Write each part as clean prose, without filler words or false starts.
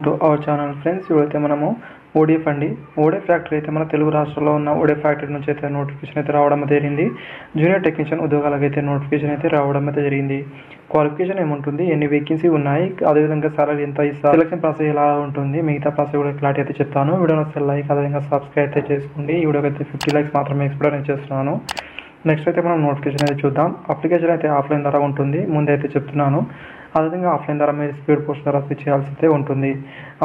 To our channel friends, ఇప్పుడైతే మనము ODF factory అయితే మన తెలుగు రాష్ట్రాల్లో ఉన్న ఓడిఎఫ్ ఫ్యాక్టరీ నుంచి అయితే నోటిఫికేషన్ అయితే రావడం జరిగింది. జూనియర్ టెక్నీషియన్ ఉద్యోగాలకు అయితే నోటిఫికేషన్ అయితే రావడం అయితే జరిగింది. క్వాలిఫికేషన్ ఏముంటుంది, ఎన్ని వేకెన్సీ ఉన్నాయి, అదేవిధంగా సాలరీ ఎంత ఇస్తారు, సెలక్షన్ ప్రాసెస్ ఎలా ఉంటుంది, మిగతా ప్రాసెస్ కూడా క్లారిటీ అయితే చెప్తాను. వీడియోని వస్తే లైక్, అదేవిధంగా సబ్స్క్రైబ్ అయితే చేసుకోండి. ఈ వీడియోకి అయితే 50 లైక్స్ మాత్రమే ఎక్స్ప్లెయిన్ చేస్తున్నాను. నెక్స్ట్ అయితే మనం నోటిఫికేషన్ అయితే చూద్దాం. అప్లికేషన్ అయితే ఆఫ్లైన్ ద్వారా ఉంటుంది, ముందే అయితే చెప్తున్నాను. అదేవిధంగా ఆఫ్లైన్ ద్వారా మీరు స్పీడ్ పోస్ట్ ద్వారా చేయాల్సి అయితే ఉంటుంది.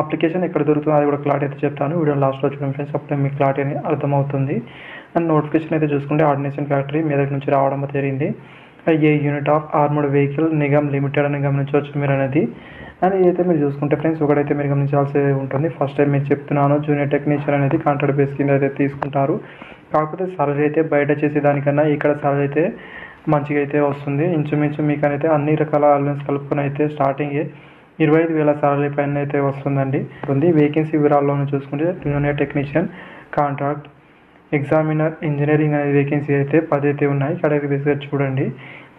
అప్లికేషన్ ఎక్కడ దొరుకుతుందో అది కూడా క్లారిటీ అయితే చెప్తాను. వీడియో లాస్ట్లో చూడండి ఫ్రెండ్స్, అప్పుడే మీకు క్లారిటీ అని అర్థమవుతుంది. అండ్ నోటిఫికేషన్ అయితే చూసుకుంటే ఆర్డినేషన్ ఫ్యాక్టరీ మెదక్ నుంచి రావడం జరిగింది. A unit of armoured vehicle Nigam limited అని గమనించవచ్చు మీరు అనేది. అండ్ ఇదైతే మీరు చూసుకుంటే ఫ్రెండ్స్, ఒకటైతే మీరు గమనించాల్సి ఉంటుంది. ఫస్ట్ టైం మీరు చెప్తున్నాను, జూనియర్ టెక్నీషియన్ అనేది కాంట్రాక్ట్ బేస్ కింద అయితే తీసుకుంటారు. కాకపోతే సాలరీ అయితే బయట చేసేదానికన్నా ఇక్కడ సాలరీ అయితే మంచిగా అయితే వస్తుంది. ఇంచుమించు మీకు అయితే అన్ని రకాల అలవెన్స్ కలుపుకొని అయితే స్టార్టింగ్ 25,000 సాలరీ పైన అయితే వస్తుందండి. వేకెన్సీ వివరాల్లోనే చూసుకుంటే junior technician contract examiner engineering అనే వేకెన్సీ అయితే 10 అయితే ఉన్నాయి. కేటగిరీ బేస్గా చూడండి.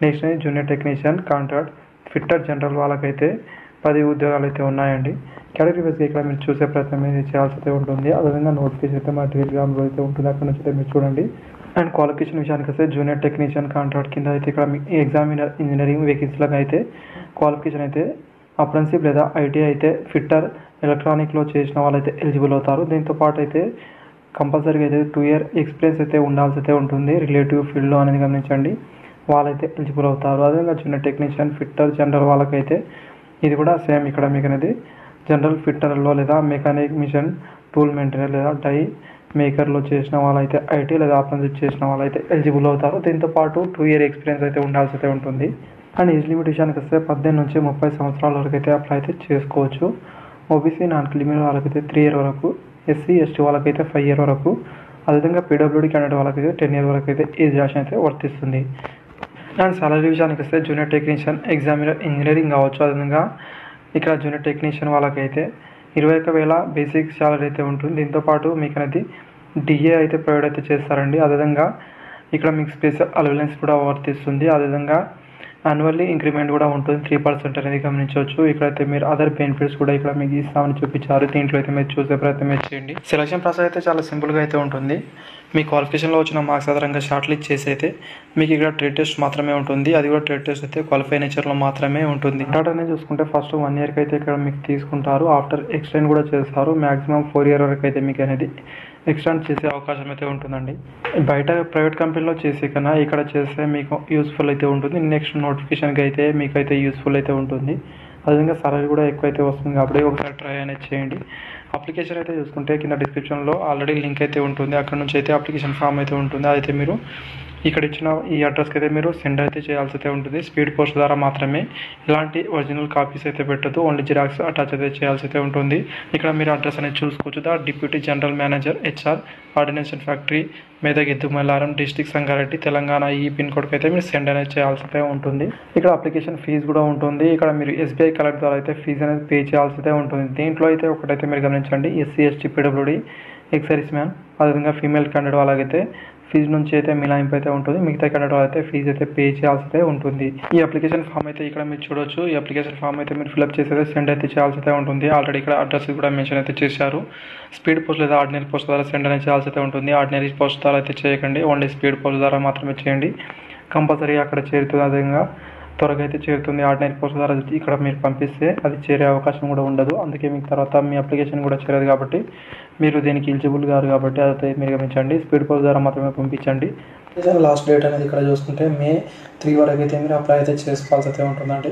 Next junior technician contract fitter general వాళ్ళకైతే 10 ఉద్యోగాలు అయితే ఉన్నాయండి. కేటగిరీ బేస్గా ఇక్కడ మీరు చూసే ప్రయత్నం అయితే చేయాల్సి అయితే ఉంటుంది. అదేవిధంగా నోటిఫికేషన్ అయితే మన టెలిగ్రామ్లో అయితే ఉంటుంది, అక్కడ నుంచి అయితే మీరు చూడండి. అండ్ క్వాలిఫికేషన్ విషయానికి వస్తే జూనియర్ టెక్నీషియన్ కాంట్రాక్ట్ కింద అయితే ఇక్కడ మీకు ఎగ్జామినర్ ఇంజనీరింగ్ వేకెన్సీలకు అయితే క్వాలిఫికేషన్ అయితే అప్రెంటిస్‌షిప్ లేదా ఐటీఐ అయితే ఫిట్టర్ ఎలక్ట్రానిక్లో చేసిన వాళ్ళైతే ఎలిజిబుల్ అవుతారు. దీంతో పాటు అయితే కంపల్సరీగా అయితే 2 ఇయర్ ఎక్స్పీరియన్స్ అయితే ఉండాల్సి అయితే ఉంటుంది రిలేటివ్ ఫీల్డ్లో అనేది గమనించండి. వాళ్ళైతే ఎలిజిబుల్ అవుతారు. అదేవిధంగా జూనియర్ టెక్నీషియన్ ఫిట్టర్ జనరల్ వాళ్ళకైతే ఇది కూడా సేమ్ ఇక్కడ మీకు అనేది జనరల్ ఫిట్టర్లో లేదా మెకానిక్ మిషన్ టూల్ మెయింటైనర్ లేదా డై మేకర్లో చేసిన వాళ్ళైతే ఐటీ లేదా అప్రెంటిస్ చేసిన వాళ్ళైతే ఎలిజిబుల్ అవుతారు. దీంతో పాటు 2 ఇయర్ ఎక్స్పీరియన్స్ అయితే ఉండాల్సి అయితే ఉంటుంది. అండ్ ఏజ్ లిమిట్ విషయానికి వస్తే 18 నుంచి 30 సంవత్సరాల వరకు అయితే అప్లై అయితే చేసుకోవచ్చు. ఓబీసీ నాన్ క్రిమినల్ వాళ్ళకైతే 3 ఇయర్ వరకు, ఎస్సీ ఎస్టీ వాళ్ళకైతే 5 ఇయర్ వరకు, అదేవిధంగా పీడబ్ల్యూడీ క్యాండిడేట్ వాళ్ళకైతే 10 ఇయర్ వరకు అయితే ఏజ్ రిలాక్సేషన్ అయితే వర్తిస్తుంది. అండ్ సాలరీ విషయానికి వస్తే జూనియర్ టెక్నీషియన్ ఎగ్జామినర్ ఇంజనీరింగ్ కావచ్చు. అదేవిధంగా ఇక్కడ జూనియర్ టెక్నీషియన్ వాళ్ళకైతే 21,000 బేసిక్ సాలరీ అయితే ఉంటుంది. దీంతోపాటు మీకు అనేది డిఏ అయితే ప్రొవైడ్ అయితే చేస్తారండి. అదేవిధంగా ఇక్కడ మీకు స్పెషల్ అలవెన్స్ కూడా వర్తిస్తుంది. అదేవిధంగా యాన్యువల్లీ ఇంక్రిమెంట్ కూడా ఉంటుంది, 3% అనేది గమనించవచ్చు. ఇక్కడైతే మీరు అదర్ బెనిఫిట్స్ కూడా ఇక్కడ మీకు ఇస్తామని చూపించారు. దీంట్లో అయితే మీరు చూసే ప్రయత్నం చేయండి. సెలక్షన్ ప్రాసెస్ అయితే చాలా సింపుల్గా అయితే ఉంటుంది. మీ క్వాలిఫికేషన్లో వచ్చిన మార్క్స్ ఆధారంగా షార్ట్ లిస్ట్ చేసి అయితే మీకు ఇక్కడ ట్రేడ్ టెస్ట్ మాత్రమే ఉంటుంది. అది కూడా ట్రేడ్ టెస్ట్ అయితే క్వాలిఫై నేచర్లో మాత్రమే ఉంటుంది. డాటా అనేది చూసుకుంటే ఫస్ట్ 1 ఇయర్కి అయితే ఇక్కడ మీకు తీసుకుంటారు. ఆఫ్టర్ ఎక్స్టెండ్ కూడా చేస్తారు. మ్యాక్సిమం 4 ఇయర్ వరకు అయితే మీకు అనేది ఎక్స్టెండ్ చేసే అవకాశం అయితే ఉంటుందండి. బయట ప్రైవేట్ కంపెనీలో చేసే కన్నా ఇక్కడ చేస్తే మీకు యూస్ఫుల్ అయితే ఉంటుంది. నెక్స్ట్ నోటిఫికేషన్కి అయితే మీకు అయితే యూస్ఫుల్ అయితే ఉంటుంది. అదేవిధంగా సాలరీ కూడా ఎక్కువ అయితే వస్తుంది కాబట్టి ఒకసారి ట్రై అనేది చేయండి. అప్లికేషన్ అయితే చూసుకుంటే కింద డిస్క్రిప్షన్లో ఆల్రెడీ లింక్ అయితే ఉంటుంది. అక్కడ నుంచి అయితే అప్లికేషన్ ఫామ్ అయితే ఉంటుంది. అదైతే మీరు ఇక్కడ ఇచ్చిన ఈ అడ్రస్కి అయితే మీరు సెండ్ అయితే చేయాల్సి అయితే ఉంటుంది. స్పీడ్ పోస్ట్ ద్వారా మాత్రమే, ఇలాంటి ఒరిజినల్ కాపీస్ అయితే పెట్టదు, ఓన్లీ జిరాక్స్ అటాచ్ అయితే చేయాల్సి అయితే ఉంటుంది. ఇక్కడ మీరు అడ్రస్ అనేది చూసుకోవచ్చు. The deputy general manager HR ordination factory Medak Yeddumailaram district Sangareddy Telangana ఈ పిన్ కోడ్కి అయితే మీరు సెండ్ అనేది చేయాల్సి అయితే ఉంటుంది. ఇక్కడ అప్లికేషన్ ఫీజు కూడా ఉంటుంది. ఇక్కడ మీరు ఎస్బీఐ కలెక్ట్ ద్వారా అయితే ఫీజు అనేది పే చేయాల్సి అయితే ఉంటుంది. దీంట్లో అయితే ఒకటైతే మీరు గమనించండి, SC ST PWD ex service man, అదేవిధంగా ఫీమేల్ క్యాండిడేట్ వాళ్ళకైతే ఫీజు నుంచి అయితే మినహాయింపు అయితే ఉంటుంది. మిగతా క్యాండిడేట్ అయితే ఫీజు అయితే పే చేయాల్సి అయితే ఉంటుంది. ఈ అప్లికేషన్ ఫామ్ అయితే ఇక్కడ మీరు చూడొచ్చు. ఈ అప్లికేషన్ ఫామ్ అయితే మీరు ఫిల్అప్ చేసి అయితే సెండ్ అయితే చేయాల్సి అయితే ఉంటుంది. ఆల్రెడీ ఇక్కడ అడ్రస్ కూడా మెన్షన్ అయితే చేశారు. స్పీడ్ పోస్ట్ లేదా ఆర్డినరీ పోస్ట్ ద్వారా సెండ్ అనేది చేయాల్సి అయితే ఉంటుంది. ఆర్డినరీ పోస్ట్ ద్వారా అయితే చేయకండి, ఓన్లీ స్పీడ్ పోస్ట్ ద్వారా మాత్రమే చేయండి. కంపల్సరీ అక్కడ చేరుతుంది. అదేవిధంగా త్వరగా అయితే చేరుతుంది. ఆర్డినరీ పోస్ట్ ద్వారా ఇక్కడ మీరు పంపిస్తే అది చేరే అవకాశం కూడా ఉండదు. అందుకే మీకు తర్వాత మీ అప్లికేషన్ కూడా చేరదు కాబట్టి మీరు దీనికి ఎలిజిబుల్ గారు కాబట్టి అదైతే మీరు గమనించండి. స్పీడ్ పోస్ట్ ద్వారా మాత్రమే పంపించండి. లాస్ట్ డేట్ అనేది ఇక్కడ చూసుకుంటే May 3 వరకు అయితే మీరు అప్లై అయితే చేసుకోవాల్సి అయితే ఉంటుందండి.